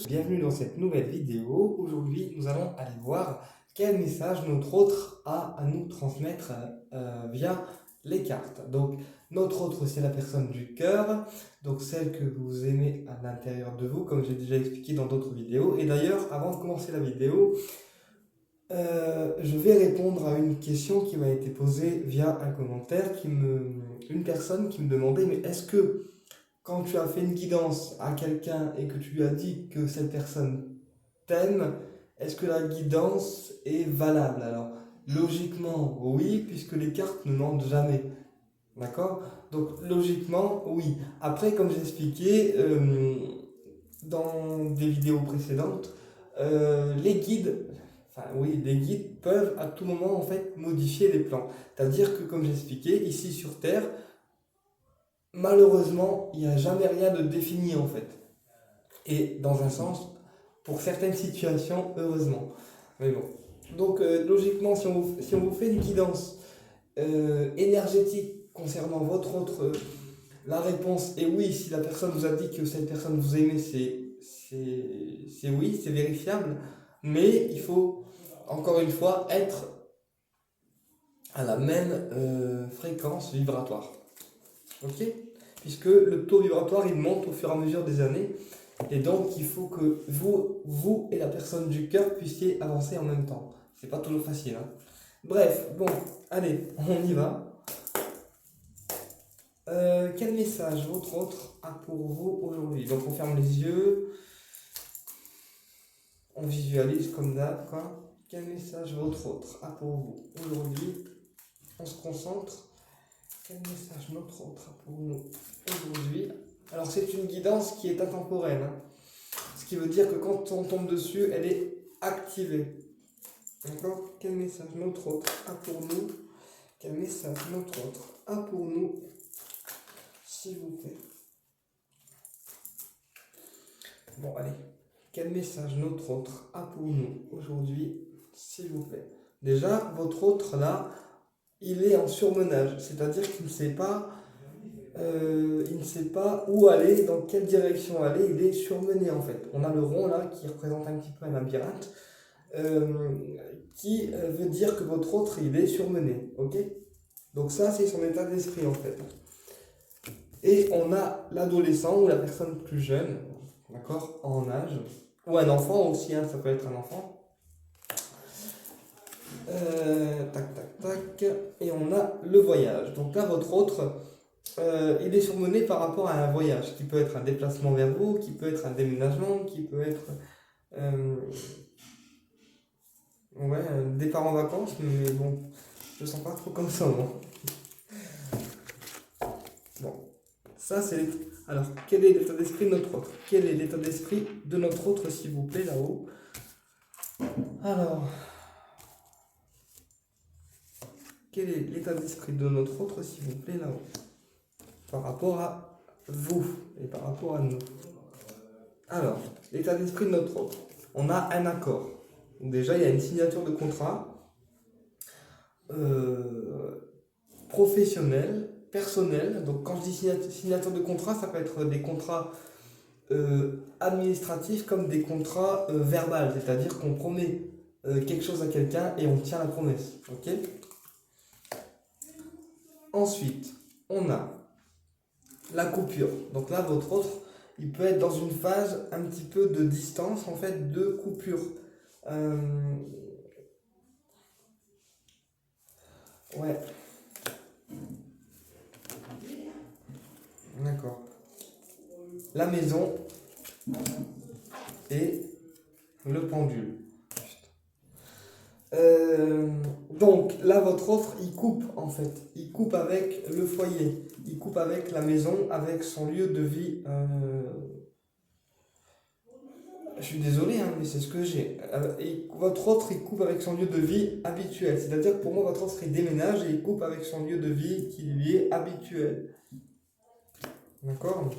Bienvenue dans cette nouvelle vidéo. Aujourd'hui, nous allons aller voir quel message notre autre a à nous transmettre via les cartes. Donc, notre autre, c'est la personne du cœur, donc celle que vous aimez à l'intérieur de vous, comme j'ai déjà expliqué dans d'autres vidéos. Et d'ailleurs, avant de commencer la vidéo, je vais répondre à une question qui m'a été posée via un commentaire, une personne qui me demandait, mais est-ce que quand tu as fait une guidance à quelqu'un et que tu lui as dit que cette personne t'aime, est-ce que la guidance est valable? Alors, logiquement, oui, puisque les cartes ne mentent jamais. D'accord? Donc, logiquement, oui. Après, comme j'ai expliqué dans des vidéos précédentes, les guides, enfin oui, les guides peuvent à tout moment en fait modifier les plans. C'est-à-dire que, comme j'ai expliqué, ici sur Terre, malheureusement, il n'y a jamais rien de défini en fait. Et dans un sens, pour certaines situations, heureusement. Mais bon. Donc, logiquement, si on vous fait une guidance énergétique concernant votre autre, la réponse est oui. Si la personne vous a dit que cette personne vous aimait, c'est oui, c'est vérifiable. Mais il faut, encore une fois, être à la même fréquence vibratoire. Ok? Puisque le taux vibratoire, il monte au fur et à mesure des années. Et donc, il faut que vous et la personne du cœur puissiez avancer en même temps. C'est pas toujours facile, hein. Bref, bon, allez, on y va. Quel message votre autre a pour vous aujourd'hui? Donc, on ferme les yeux, on visualise comme d'hab, quoi. Quel message votre autre a pour vous aujourd'hui? On se concentre. Quel message notre autre a pour nous aujourd'hui? Alors, c'est une guidance qui est intemporelle, hein. Ce qui veut dire que quand on tombe dessus, elle est activée. D'accord? Quel message notre autre a pour nous? Quel message notre autre a pour nous? S'il vous plaît. Bon, allez. Quel message notre autre a pour nous aujourd'hui? S'il vous plaît. Déjà, votre autre là, il est en surmenage. C'est-à-dire qu'il ne sait pas où aller, dans quelle direction aller. Il est surmené en fait. On a le rond là qui représente un petit peu un labyrinthe. Qui veut dire que votre autre il est surmené, ok? Donc ça c'est son état d'esprit en fait. Et on a l'adolescent ou la personne plus jeune, d'accord, en âge, ou un enfant aussi, hein, ça peut être un enfant. Tac tac tac, et on a le voyage. Donc là votre autre, il est surmené par rapport à un voyage, qui peut être un déplacement vers vous, qui peut être un déménagement, qui peut être euh, ouais, un départ en vacances, mais bon, je le sens pas trop comme ça, moi. Bon, ça c'est. Alors, quel est l'état d'esprit de notre autre? Quel est l'état d'esprit de notre autre, s'il vous plaît, là-haut? Alors, quel est l'état d'esprit de notre autre, s'il vous plaît, là-haut? Par rapport à vous et par rapport à nous. Alors, l'état d'esprit de notre autre. On a un accord. Donc déjà, il y a une signature de contrat professionnel, personnel. Donc, quand je dis signature de contrat, ça peut être des contrats administratifs comme des contrats verbales, c'est-à-dire qu'on promet quelque chose à quelqu'un et on tient la promesse. Ok. Ensuite, on a la coupure. Donc là, votre autre, il peut être dans une phase un petit peu de distance, en fait, de coupure. Ouais, d'accord. La maison et le pendule. Donc là, votre offre, il coupe en fait. Il coupe avec le foyer. Il coupe avec la maison, avec son lieu de vie. Je suis désolé, hein, mais c'est ce que j'ai. Et votre autre, il coupe avec son lieu de vie habituel. C'est-à-dire que pour moi, votre autre, il déménage et il coupe avec son lieu de vie qui lui est habituel. D'accord?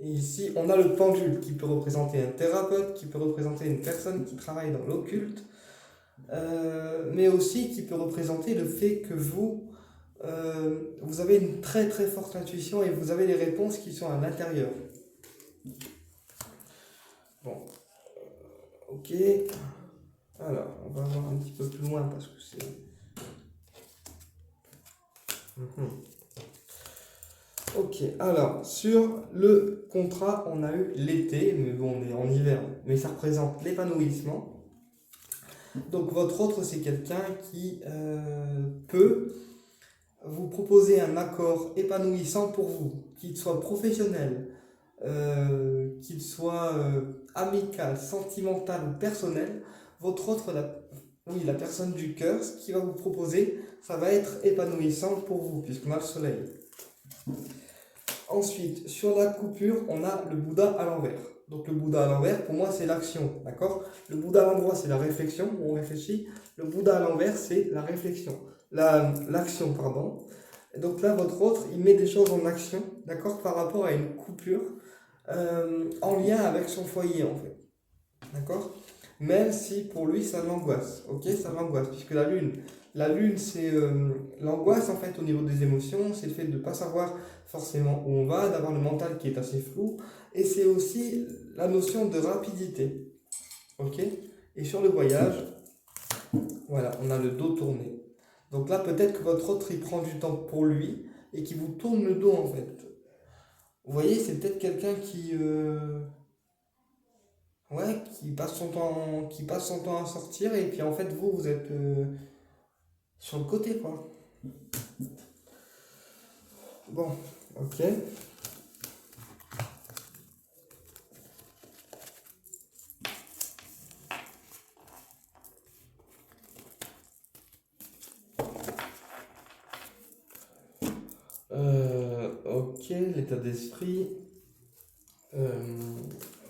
Et ici, on a le pendule qui peut représenter un thérapeute, qui peut représenter une personne qui travaille dans l'occulte, mais aussi qui peut représenter le fait que vous avez une très très forte intuition et vous avez les réponses qui sont à l'intérieur. Ok. Alors, on va voir un petit peu plus loin parce que c'est... Mhm. Ok, alors, sur le contrat, on a eu l'été, mais bon, on est en hiver, mais ça représente l'épanouissement. Donc, votre autre, c'est quelqu'un qui peut vous proposer un accord épanouissant pour vous, qu'il soit professionnel, qu'il soit amical, sentimental ou personnel. Votre autre, oui, la personne du cœur, ce qu'il va vous proposer, ça va être épanouissant pour vous, puisqu'on a le soleil. Ensuite, sur la coupure, on a le Bouddha à l'envers. Donc le Bouddha à l'envers, pour moi, c'est l'action, d'accord? Le Bouddha à l'endroit, c'est la réflexion, où on réfléchit. Le Bouddha à l'envers, c'est la réflexion. L'action, pardon. Et donc là, votre autre, il met des choses en action, d'accord, par rapport à une coupure en lien avec son foyer, en fait. D'accord? Même si pour lui, ça l'angoisse. Ok? Ça l'angoisse, puisque la lune, c'est l'angoisse, en fait, au niveau des émotions, c'est le fait de ne pas savoir forcément où on va, d'avoir le mental qui est assez flou, et c'est aussi la notion de rapidité. Ok? Et sur le voyage, voilà, on a le dos tourné. Donc là, peut-être que votre autre, il prend du temps pour lui, et qui vous tourne le dos, en fait. Vous voyez, c'est peut-être quelqu'un ouais, qui passe son temps à sortir et puis en fait vous êtes sur le côté quoi. Bon, ok. Ok, l'état d'esprit. Euh,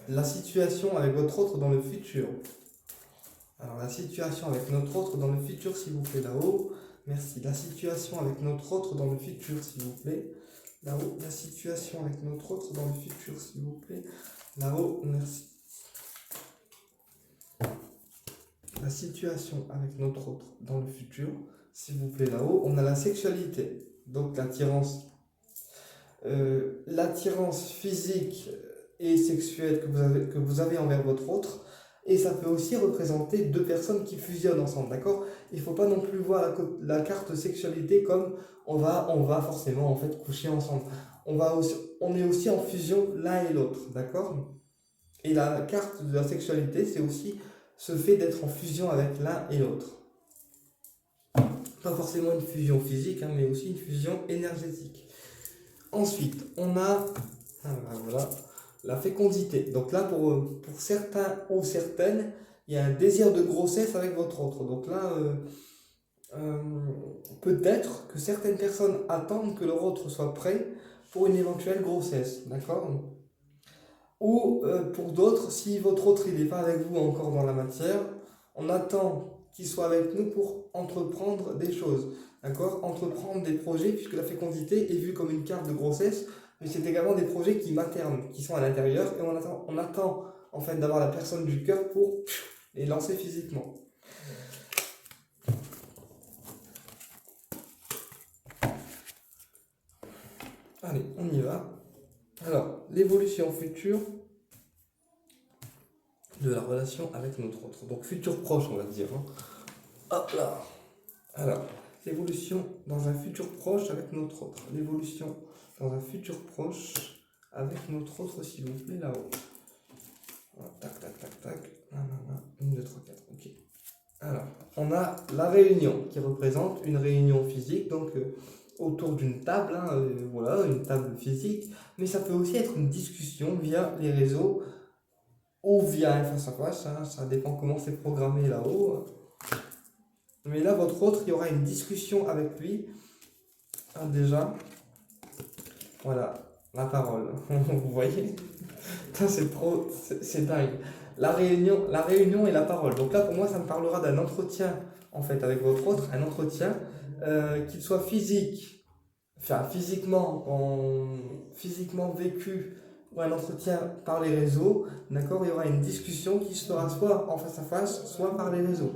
la situation avec votre autre dans le futur. Alors la situation avec notre autre dans le futur s'il vous plaît là-haut. Merci. La situation avec notre autre dans le futur s'il vous plaît. Là-haut. La situation avec notre autre dans le futur s'il vous plaît. Là-haut. Merci. La situation avec notre autre dans le futur, s'il vous plaît, là-haut, on a la sexualité, donc l'attirance physique et sexuelle que vous avez envers votre autre, et ça peut aussi représenter deux personnes qui fusionnent ensemble, d'accord? Il ne faut pas non plus voir la carte sexualité comme on va forcément en fait coucher ensemble. On est aussi en fusion l'un et l'autre, d'accord? Et la carte de la sexualité, c'est aussi ce fait d'être en fusion avec l'un et l'autre. Pas forcément une fusion physique, hein, mais aussi une fusion énergétique. Ensuite, on a voilà, la fécondité. Donc là, pour certains ou certaines, il y a un désir de grossesse avec votre autre. Donc là, euh, peut-être que certaines personnes attendent que leur autre soit prêt pour une éventuelle grossesse. D'accord? Ou pour d'autres, si votre autre il n'est pas avec vous encore dans la matière, on attend qu'il soit avec nous pour entreprendre des choses. D'accord? Entreprendre des projets, puisque la fécondité est vue comme une carte de grossesse, mais c'est également des projets qui maternent, qui sont à l'intérieur, et on attend en fait d'avoir la personne du cœur pour les lancer physiquement. Allez, on y va. Alors, l'évolution future de la relation avec notre autre. Donc futur proche, on va dire. Hein. Hop là. Alors, l'évolution dans un futur proche avec notre autre. L'évolution dans un futur proche avec notre autre, s'il vous plaît, là-haut. Tac, tac, tac, tac. 1, 2, 3, 4. Ok. Alors, on a la réunion qui représente une réunion physique, donc autour d'une table, hein, voilà, une table physique, mais ça peut aussi être une discussion via les réseaux ou via un face-à-face, hein, ça dépend comment c'est programmé là-haut. Mais là, votre autre, il y aura une discussion avec lui. Ah, déjà, voilà, la parole. Vous voyez? C'est dingue. La réunion et la parole. Donc là, pour moi, ça me parlera d'un entretien, en fait, avec votre autre, un entretien, qu'il soit physique, enfin, physiquement vécu, ou un entretien par les réseaux, d'accord? Il y aura une discussion qui sera soit en face à face, soit par les réseaux.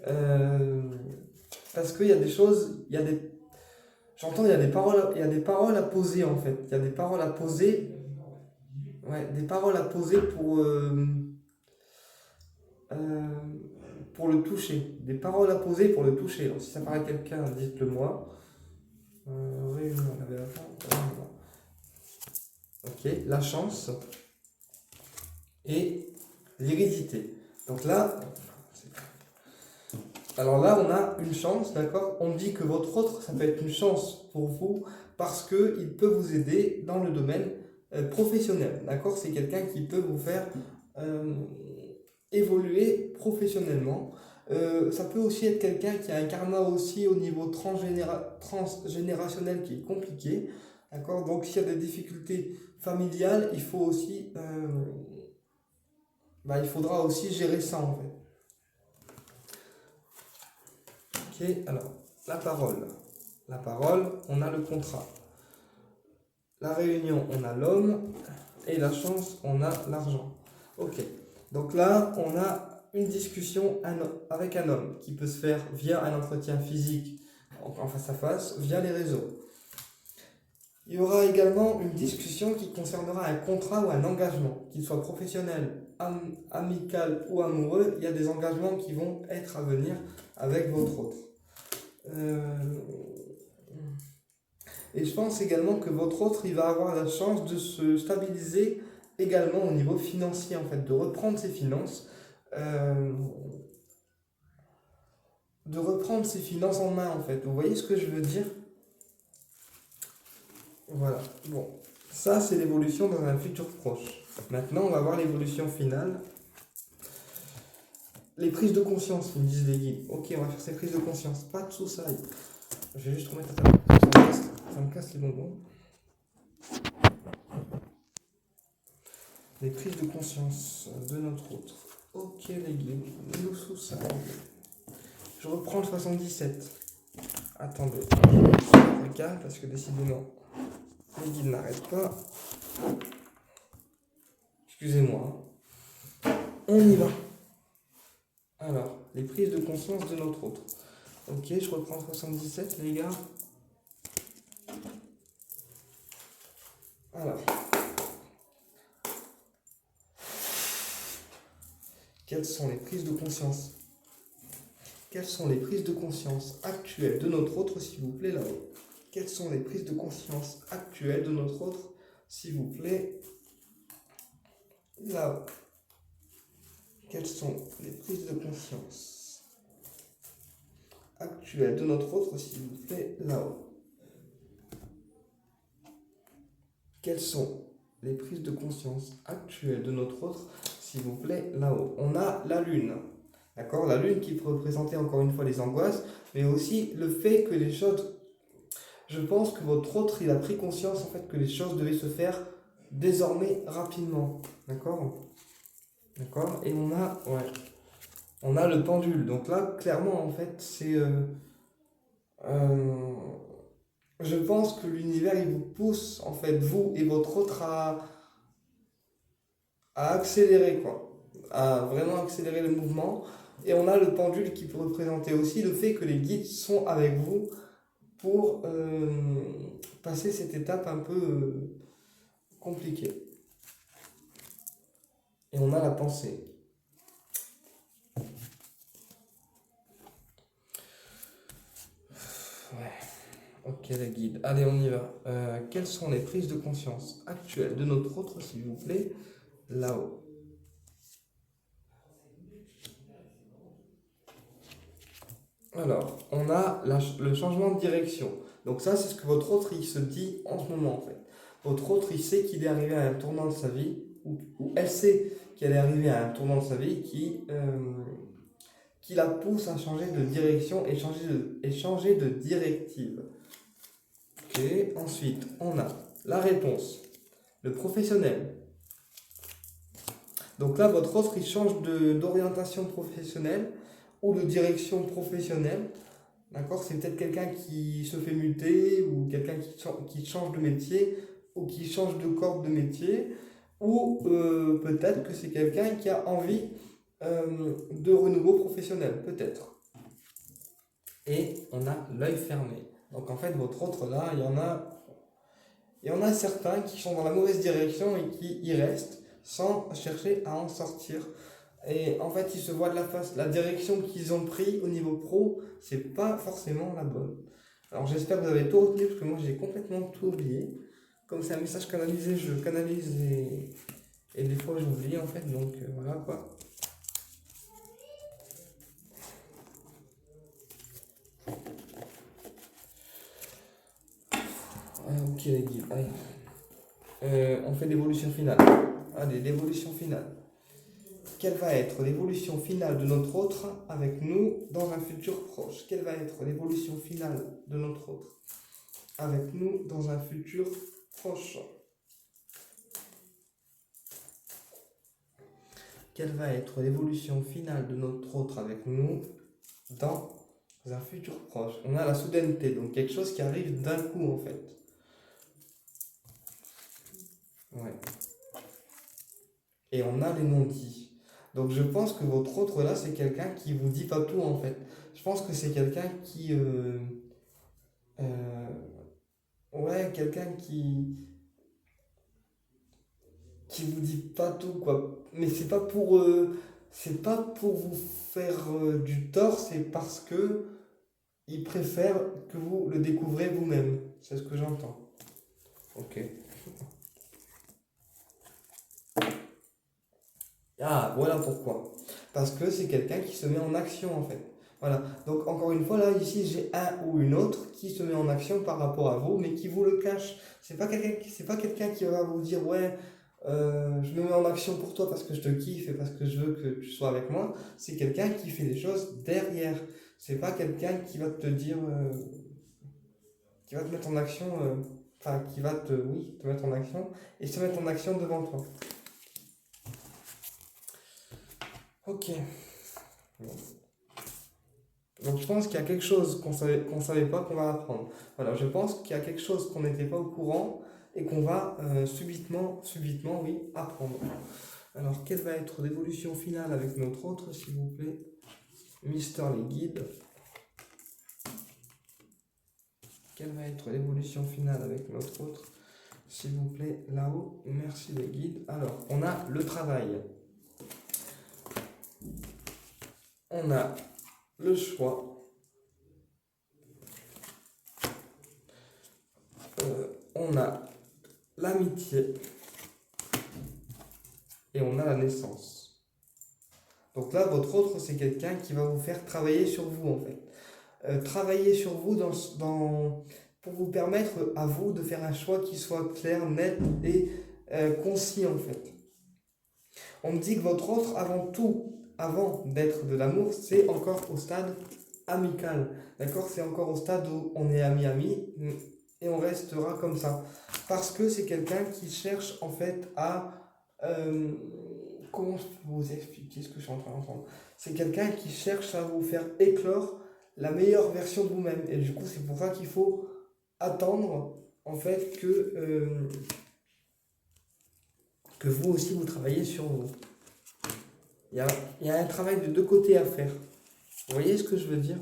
Euh, Parce qu'il y a des choses, j'entends, il y a des paroles à poser en fait. Il y a des paroles à poser, ouais, des paroles à poser euh, pour le toucher, des paroles à poser pour le toucher. Alors, si ça paraît quelqu'un, dites-le moi. Réunion, on avait avant. Ok, la chance et l'hérédité. Donc là, alors là, on a une chance, d'accord? On dit que votre autre, ça peut être une chance pour vous parce qu'il peut vous aider dans le domaine professionnel, d'accord? C'est quelqu'un qui peut vous faire euh, évoluer professionnellement. Ça peut aussi être quelqu'un qui a un karma aussi au niveau transgénérationnel qui est compliqué, d'accord? Donc s'il y a des difficultés familiales, il faut aussi, il faudra aussi gérer ça en fait. Ok, alors, la parole. La parole, on a le contrat. La réunion, on a l'homme. Et la chance, on a l'argent. Ok, donc là, on a une discussion avec un homme qui peut se faire via un entretien physique en face à face, via les réseaux. Il y aura également une discussion qui concernera un contrat ou un engagement, qu'il soit professionnel, amical ou amoureux. Il y a des engagements qui vont être à venir avec votre autre. Et je pense également que votre autre, il va avoir la chance de se stabiliser également au niveau financier, en fait, de reprendre ses finances, euh, en main, en fait. Vous voyez ce que je veux dire? Voilà. Bon, ça, c'est l'évolution dans un futur proche. Maintenant, on va voir l'évolution finale. Les prises de conscience, ils me disent les guides. Ok, on va faire ces prises de conscience. Pas de soucis. Je vais juste remettre à table. Ça me casse les bonbons. Les prises de conscience de notre autre. Ok les guides, nous sous ça. Je reprends le 77. Attendez, je regarde parce que décidément, les guides n'arrêtent pas. Excusez-moi. On y va. Alors, les prises de conscience de notre autre. Ok, je reprends le 77 les gars. Alors. Quelles sont les prises de conscience? Quelles sont les prises de conscience actuelles de notre autre, s'il vous plaît, là-haut? Quelles sont les prises de conscience actuelles de notre autre, s'il vous plaît, là-haut? Quelles sont les prises de conscience actuelles de notre autre, s'il vous plaît, là-haut? Quelles sont les prises de conscience actuelles de notre autre, s'il vous plaît, là-haut? On a la lune. D'accord, la lune qui peut représenter encore une fois les angoisses, mais aussi le fait que les choses. Je pense que votre autre, il a pris conscience en fait que les choses devaient se faire désormais rapidement. D'accord? D'accord? Et on a le pendule. Donc là, clairement, en fait, c'est. Je pense que l'univers, il vous pousse, en fait, vous et votre autre, à accélérer, quoi. À vraiment accélérer le mouvement. Et on a le pendule qui peut représenter aussi le fait que les guides sont avec vous pour passer cette étape un peu compliquée. Et on a la pensée. Ouais. Ok, les guides. Allez, on y va. Quelles sont les prises de conscience actuelles de notre autre, s'il vous plaît, là-haut? Alors, on a le changement de direction. Donc ça, c'est ce que votre autre, il se dit en ce moment, en fait. Votre autre, il sait qu'il est arrivé à un tournant de sa vie, ou elle sait qu'elle est arrivée à un tournant de sa vie qui la pousse à changer de direction et changer de directive. Ok, ensuite, on a la réponse, le professionnel. Donc là, votre autre, il change d'orientation professionnelle ou de direction professionnelle. D'accord? C'est peut-être quelqu'un qui se fait muter ou quelqu'un qui change de métier ou qui change de corps de métier. Ou peut-être que c'est quelqu'un qui a envie de renouveau professionnel, peut-être. Et on a l'œil fermé. Donc en fait, votre autre là, il y en a certains qui sont dans la mauvaise direction et qui y restent sans chercher à en sortir. Et en fait, ils se voient de la face. La direction qu'ils ont pris au niveau pro, c'est pas forcément la bonne. Alors j'espère que vous avez tout retenu parce que moi j'ai complètement tout oublié. Comme c'est un message canalisé, je canalise et des fois j'oublie en fait, donc voilà quoi. Ok les guides, allez. On fait l'évolution finale. Allez, l'évolution finale. Quelle va être l'évolution finale de notre autre avec nous dans un futur proche? Quelle va être l'évolution finale de notre autre avec nous dans un futur proche? Quelle va être l'évolution finale de notre autre avec nous dans un futur proche? On a la soudaineté, donc quelque chose qui arrive d'un coup en fait. Ouais. Et on a les non-dits. Donc je pense que votre autre là, c'est quelqu'un qui vous dit pas tout en fait. Je pense que c'est quelqu'un qui... euh, ouais, quelqu'un qui vous dit pas tout quoi. Mais c'est pas pour vous faire du tort, c'est parce que il préfère que vous le découvrez vous-même. C'est ce que j'entends. Ok. Ah, voilà pourquoi. Parce que c'est quelqu'un qui se met en action en fait. Voilà. Donc encore une fois, là, ici, j'ai un ou une autre qui se met en action par rapport à vous, mais qui vous le cache. C'est pas quelqu'un qui va vous dire, ouais, je me mets en action pour toi parce que je te kiffe et parce que je veux que tu sois avec moi. C'est quelqu'un qui fait des choses derrière. C'est pas quelqu'un qui va te dire, qui va te mettre en action, enfin, qui va te, oui, te mettre en action et se mettre en action devant toi. Ok. Bon. Donc je pense qu'il y a quelque chose qu'on savait pas qu'on va apprendre. Voilà, je pense qu'il y a quelque chose qu'on n'était pas au courant et qu'on va subitement, oui, apprendre. Alors, quelle va être l'évolution finale avec notre autre, s'il vous plaît? Mister les guides. Quelle va être l'évolution finale avec notre autre, s'il vous plaît, là-haut? Merci les guides. Alors, on a le travail. On a le choix. On a l'amitié. Et on a la naissance. Donc là, votre autre, c'est quelqu'un qui va vous faire travailler sur vous, en fait. Travailler sur vous pour vous permettre à vous de faire un choix qui soit clair, net et concis, en fait. On me dit que votre autre, avant tout, avant d'être de l'amour, c'est encore au stade amical. D'accord? C'est encore au stade où on est ami-ami et on restera comme ça. Parce que c'est quelqu'un qui cherche, en fait, à... comment je peux vous expliquer ce que je suis en train d'entendre? C'est quelqu'un qui cherche à vous faire éclore la meilleure version de vous-même. Et du coup, c'est pour ça qu'il faut attendre, en fait, que vous aussi, vous travaillez sur vous. Il y a un travail de deux côtés à faire. Vous voyez ce que je veux dire?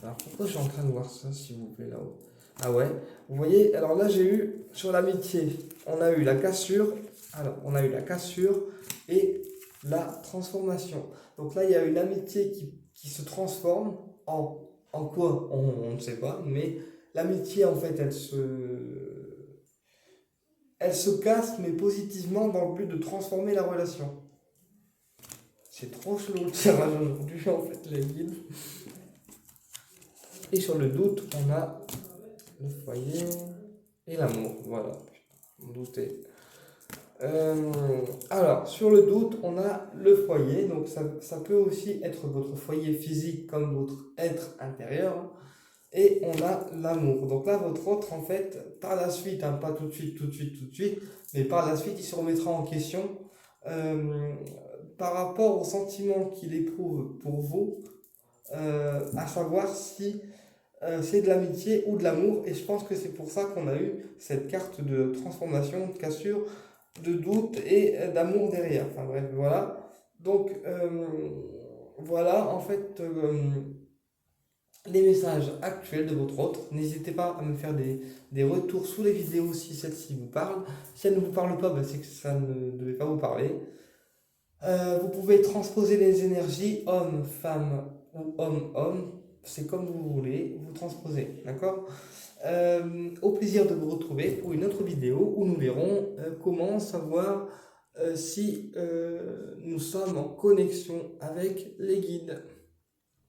Alors, pourquoi je suis en train de voir ça, s'il vous plaît, là-haut? Ah ouais, vous voyez, alors là, j'ai eu, sur l'amitié, on a eu la cassure, et la transformation. Donc là, il y a une amitié qui se transforme en quoi? On ne sait pas, mais l'amitié, en fait, elle se casse, mais positivement, dans le but de transformer la relation. C'est trop chelou le tirage aujourd'hui, en fait, les guides. Et sur le doute, on a le foyer et l'amour. Voilà, on doutait. Alors, sur le doute, on a le foyer. Donc, ça peut aussi être votre foyer physique comme votre être intérieur. Et on a l'amour. Donc là, votre autre, en fait, par la suite, hein, pas tout de suite, mais par la suite, il se remettra en question par rapport au sentiment qu'il éprouve pour vous, à savoir si c'est de l'amitié ou de l'amour. Et je pense que c'est pour ça qu'on a eu cette carte de transformation, de cassure, de doute et d'amour derrière. Enfin bref, voilà. Donc, voilà, en fait, les messages actuels de votre autre. N'hésitez pas à me faire des retours sous les vidéos si celle-ci vous parle. Si elle ne vous parle pas, c'est que ça ne devait pas vous parler. Vous pouvez transposer les énergies homme-femme ou homme-homme. C'est comme vous voulez, vous transposez. D'accord? Au plaisir de vous retrouver pour une autre vidéo où nous verrons comment savoir si nous sommes en connexion avec les guides.